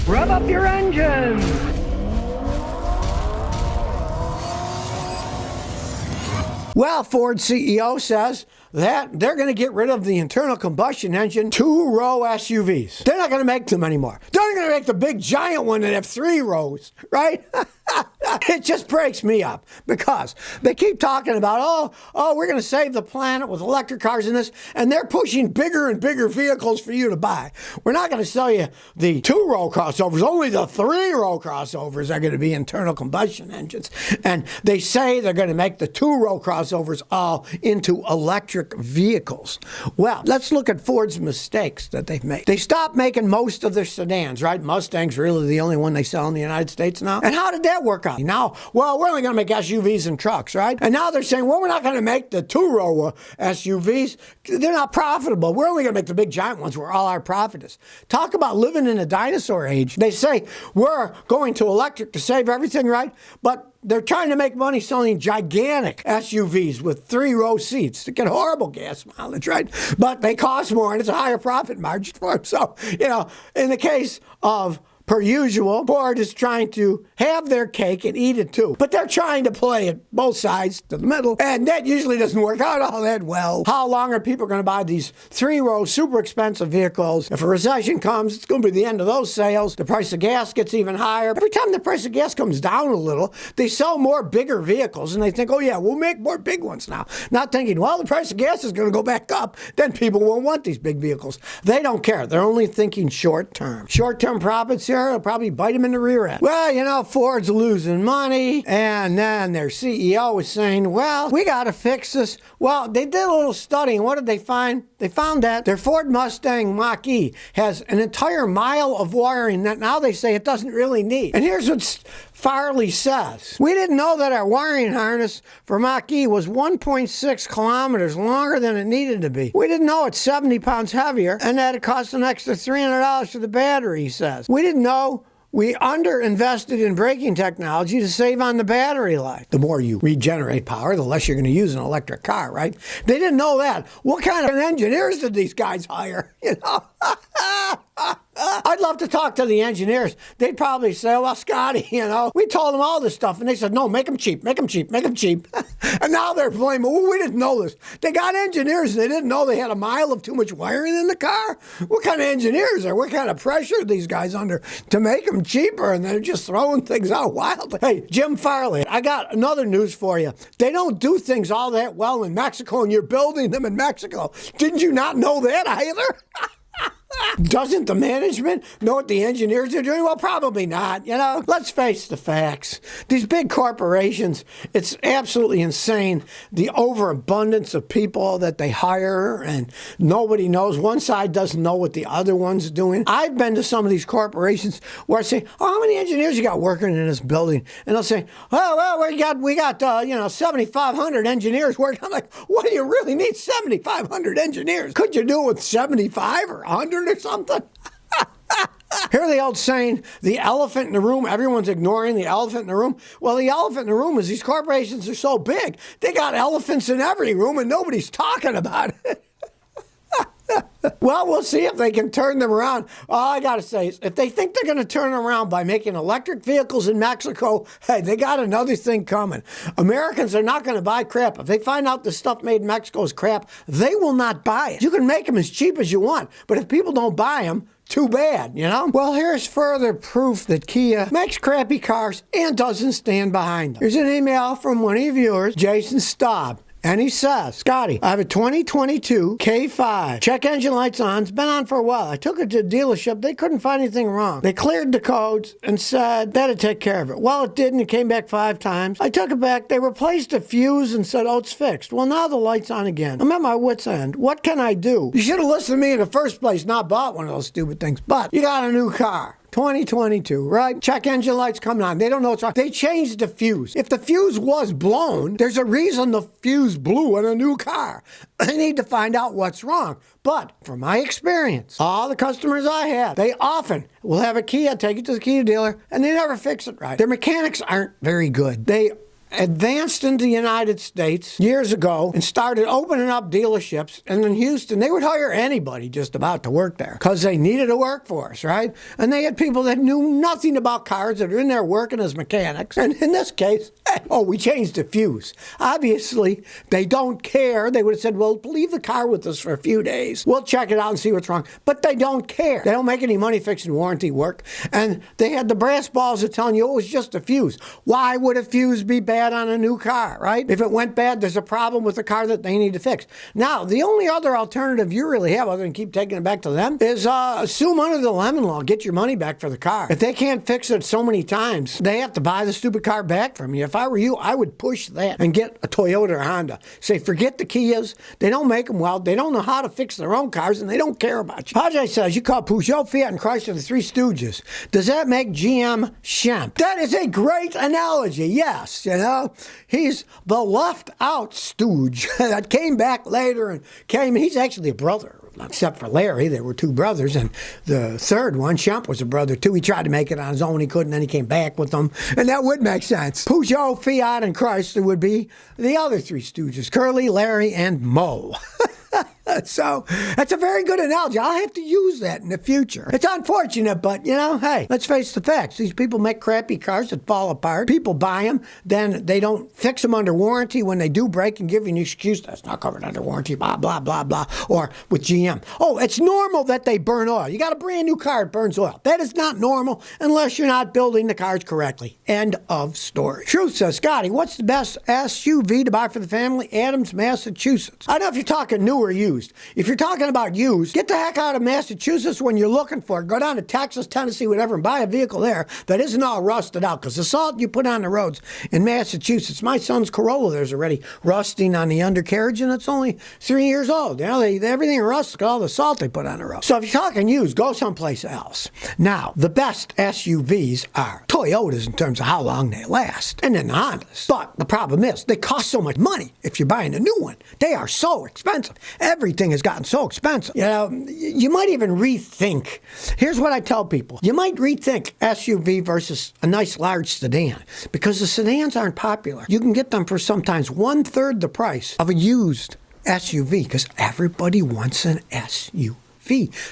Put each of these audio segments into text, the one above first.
Rev up your engines! Well, Ford CEO says that they're going to get rid of the internal combustion engine two-row SUVs. They're not going to make them anymore. They're not going to make the big giant one that have 3 rows, right? It just breaks me up because they keep talking about, oh, we're going to save the planet with electric cars and this, and they're pushing bigger and bigger vehicles for you to buy. We're not going to sell you the 2-row crossovers. Only the 3-row crossovers are going to be internal combustion engines. And they say they're going to make the 2-row crossovers all into electric vehicles. Well, let's look at Ford's mistakes that they've made. They stopped making most of their sedans, right? Mustang's really the only one they sell in the United States now. And how did that work out? Now, well, we're only going to make SUVs and trucks, right? And now they're saying, well, we're not going to make the 2-row SUVs. They're not profitable. We're only going to make the big giant ones where all our profit is. Talk about living in a dinosaur age. They say we're going to electric to save everything, right? But they're trying to make money selling gigantic SUVs with 3-row seats to get horrible gas mileage, right? But they cost more and it's a higher profit margin for them. So, in the case of per usual, Ford is trying to have their cake and eat it too. But they're trying to play it both sides to the middle, and that usually doesn't work out all that well. How long are people going to buy these 3-row super expensive vehicles? If a recession comes, it's going to be the end of those sales. The price of gas gets even higher. Every time the price of gas comes down a little, they sell more bigger vehicles, and they think, oh yeah, we'll make more big ones now. Not thinking, well, the price of gas is going to go back up, then people won't want these big vehicles. They don't care. They're only thinking short term. Short-term profits here will probably bite them in the rear end. Well, Ford's losing money, and then their CEO was saying, well, we got to fix this. Well, they did a little study, and what did they find? They found that their Ford Mustang Mach-E has an entire mile of wiring that now they say it doesn't really need. And here's what Farley says. We didn't know that our wiring harness for Mach-E was 1.6 kilometers longer than it needed to be. We didn't know it's 70 pounds heavier and that it cost an extra $300 for the battery, he says. We didn't know we underinvested in braking technology to save on the battery life. The more you regenerate power, the less you're going to use an electric car, right? They didn't know that. What kind of engineers did these guys hire? I'd love to talk to the engineers. They'd probably say, well, Scotty, we told them all this stuff. And they said, no, make them cheap, make them cheap, make them cheap. And now they're blaming, well, we didn't know this. They got engineers and they didn't know they had a mile of too much wiring in the car. What kind of engineers are? What kind of pressure are these guys under to make them cheaper? And they're just throwing things out wildly. Hey, Jim Farley, I got another news for you. They don't do things all that well in Mexico, and you're building them in Mexico. Didn't you not know that either? Doesn't the management know what the engineers are doing? Well, probably not. Let's face the facts. These big corporations, it's absolutely insane. The overabundance of people that they hire, and nobody knows. One side doesn't know what the other one's doing. I've been to some of these corporations where I say, oh, how many engineers you got working in this building? And they'll say, oh, well, we got 7,500 engineers working. I'm like, what do you really need 7,500 engineers? Could you do it with 75 or 100 or something? Hear the old saying, the elephant in the room, everyone's ignoring the elephant in the room. Well, the elephant in the room is these corporations are so big, they got elephants in every room and nobody's talking about it. Well, we'll see if they can turn them around. All I got to say is, if they think they're going to turn them around by making electric vehicles in Mexico, hey, they got another thing coming. Americans are not going to buy crap. If they find out the stuff made in Mexico is crap, they will not buy it. You can make them as cheap as you want, but if people don't buy them, too bad, Well, here's further proof that Kia makes crappy cars and doesn't stand behind them. Here's an email from one of your viewers, Jason Staub. And he says, Scotty, I have a 2022 K5. Check engine lights on. It's been on for a while. I took it to the dealership. They couldn't find anything wrong. They cleared the codes and said that'd take care of it. Well, it didn't. It came back 5 times. I took it back. They replaced a fuse and said, oh, it's fixed. Well, now the light's on again. I'm at my wit's end. What can I do? You should have listened to me in the first place, not bought one of those stupid things. But you got a new car. 2022, right? Check engine lights coming on. They don't know what's wrong. They changed the fuse. If the fuse was blown, there's a reason the fuse blew in a new car. They need to find out what's wrong. But from my experience, all the customers I have, they often will have a Kia, take it to the Kia dealer, and they never fix it right. Their mechanics aren't very good. They advanced into the United States years ago and started opening up dealerships. And in Houston, they would hire anybody just about to work there because they needed a workforce, right? And they had people that knew nothing about cars that are in there working as mechanics. And in this case, we changed the fuse. Obviously, they don't care. They would have said, well, leave the car with us for a few days. We'll check it out and see what's wrong. But they don't care. They don't make any money fixing warranty work. And they had the brass balls of telling you it was just a fuse. Why would a fuse be bad on a new car, right? If it went bad, there's a problem with the car that they need to fix. Now, the only other alternative you really have, other than keep taking it back to them, is assume under the lemon law, get your money back for the car. If they can't fix it so many times, they have to buy the stupid car back from you. If I were you, I would push that and get a Toyota or Honda. Say, forget the Kias. They don't make them well. They don't know how to fix their own cars, and they don't care about you. Pajay says, you call Peugeot, Fiat, and Chrysler the Three Stooges. Does that make GM Shemp? That is a great analogy, yes. You know, he's the left-out stooge that came back later and he's actually a brother. Except for Larry, there were two brothers, and the third one, Shemp, was a brother too. He tried to make it on his own, he couldn't, then he came back with them, and that would make sense. Peugeot, Fiat, and Chrysler would be the other three stooges, Curly, Larry, and Moe. So that's a very good analogy. I'll have to use that in the future. It's unfortunate, but, you know, hey, let's face the facts. These people make crappy cars that fall apart. People buy them, then they don't fix them under warranty. When they do break and give you an excuse, that's not covered under warranty, blah, blah, blah, blah. Or with GM, oh, it's normal that they burn oil. You got a brand new car, it burns oil. That is not normal unless you're not building the cars correctly. End of story. Truth says, Scotty, what's the best SUV to buy for the family? Adams, Massachusetts. I don't know if you're talking new or used. If you're talking about used, get the heck out of Massachusetts when you're looking for it. Go down to Texas, Tennessee, whatever, and buy a vehicle there that isn't all rusted out. Because the salt you put on the roads in Massachusetts, my son's Corolla there's already rusting on the undercarriage, and it's only 3 years old. You know, everything rusts with all the salt they put on the road. So if you're talking used, go someplace else. Now, the best SUVs are Toyotas in terms of how long they last, and then the Hondas. But the problem is, they cost so much money if you're buying a new one. They are so expensive. Everything has gotten so expensive. You know, you might even rethink. Here's what I tell people. You might rethink SUV versus a nice large sedan because the sedans aren't popular. You can get them for sometimes 1/3 the price of a used SUV because everybody wants an SUV.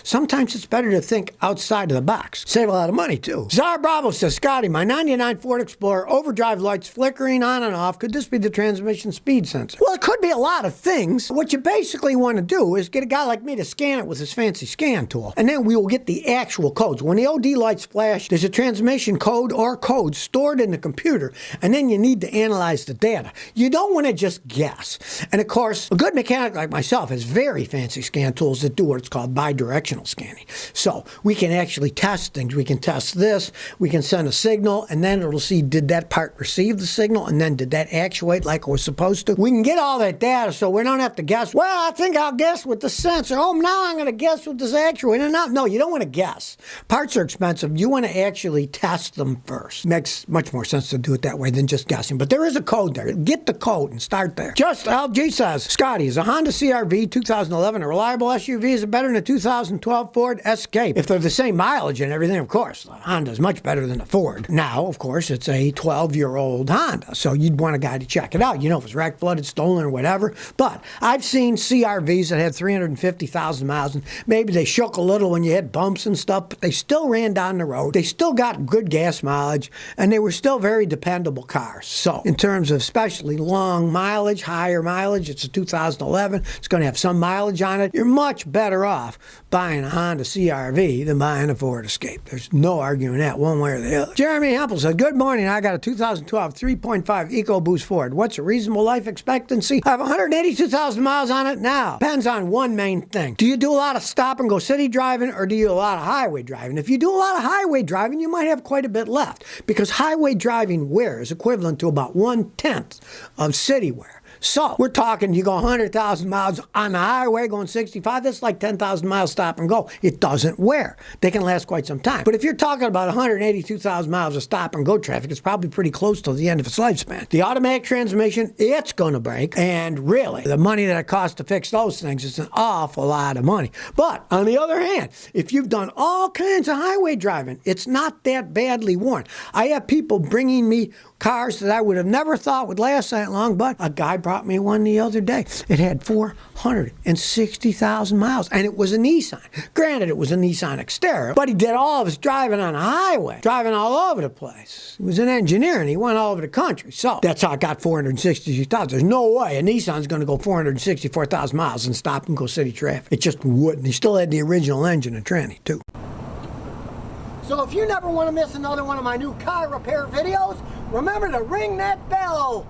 Sometimes it's better to think outside of the box. Save a lot of money, too. Czar Bravo says, Scotty, my 99 Ford Explorer overdrive lights flickering on and off. Could this be the transmission speed sensor? Well, it could be a lot of things. What you basically want to do is get a guy like me to scan it with his fancy scan tool, and then we will get the actual codes. When the OD lights flash, there's a transmission code or codes stored in the computer, and then you need to analyze the data. You don't want to just guess. And, of course, a good mechanic like myself has very fancy scan tools that do what's called bidirectional scanning. So we can actually test things. We can test this. We can send a signal, and then it'll see, did that part receive the signal, and then did that actuate like it was supposed to? We can get all that data so we don't have to guess, well, I think I'll guess with the sensor. Oh, now I'm going to guess with this actuator. No, you don't want to guess. Parts are expensive. You want to actually test them first. Makes much more sense to do it that way than just guessing. But there is a code there. Get the code and start there. Just LG says, Scotty, is a Honda CR-V 2011 a reliable SUV? Is it better than a 2012 Ford Escape? If they're the same mileage and everything, of course, the Honda is much better than a Ford. Now, of course, it's a 12-year-old Honda, so you'd want a guy to check it out. You know, if it's wrecked, flooded, stolen, or whatever. But I've seen CR-Vs that had 350,000 miles, and maybe they shook a little when you hit bumps and stuff, but they still ran down the road. They still got good gas mileage, and they were still very dependable cars. So, in terms of especially long mileage, higher mileage, it's a 2011, it's going to have some mileage on it. You're much better off buying a Honda CR-V than buying a Ford Escape. There's no arguing that one way or the other. Jeremy Hempel said, good morning. I got a 2012 3.5 EcoBoost Ford. What's a reasonable life expectancy? I have 182,000 miles on it now. Depends on one main thing. Do you do a lot of stop and go city driving, or do you do a lot of highway driving? If you do a lot of highway driving, you might have quite a bit left, because highway driving wear is equivalent to about 1/10 of city wear. So we're talking, you go 100,000 miles on the highway going 65, that's like 10,000 miles stop and go. It doesn't wear. They can last quite some time. But if you're talking about 182,000 miles of stop and go traffic, it's probably pretty close to the end of its lifespan. The automatic transmission, it's going to break. And really, the money that it costs to fix those things is an awful lot of money. But on the other hand, if you've done all kinds of highway driving, it's not that badly worn. I have people bringing me cars that I would have never thought would last that long, but a guy brought me one the other day. It had 460,000 miles, and it was a Nissan. Granted, it was a Nissan Xterra, but he did all of his driving on a highway, driving all over the place. He was an engineer, and he went all over the country. So that's how I got 462,000. There's no way a Nissan's going to go 464,000 miles and stop and go city traffic. It just wouldn't. He still had the original engine and tranny, too. So if you never want to miss another one of my new car repair videos, remember to ring that bell.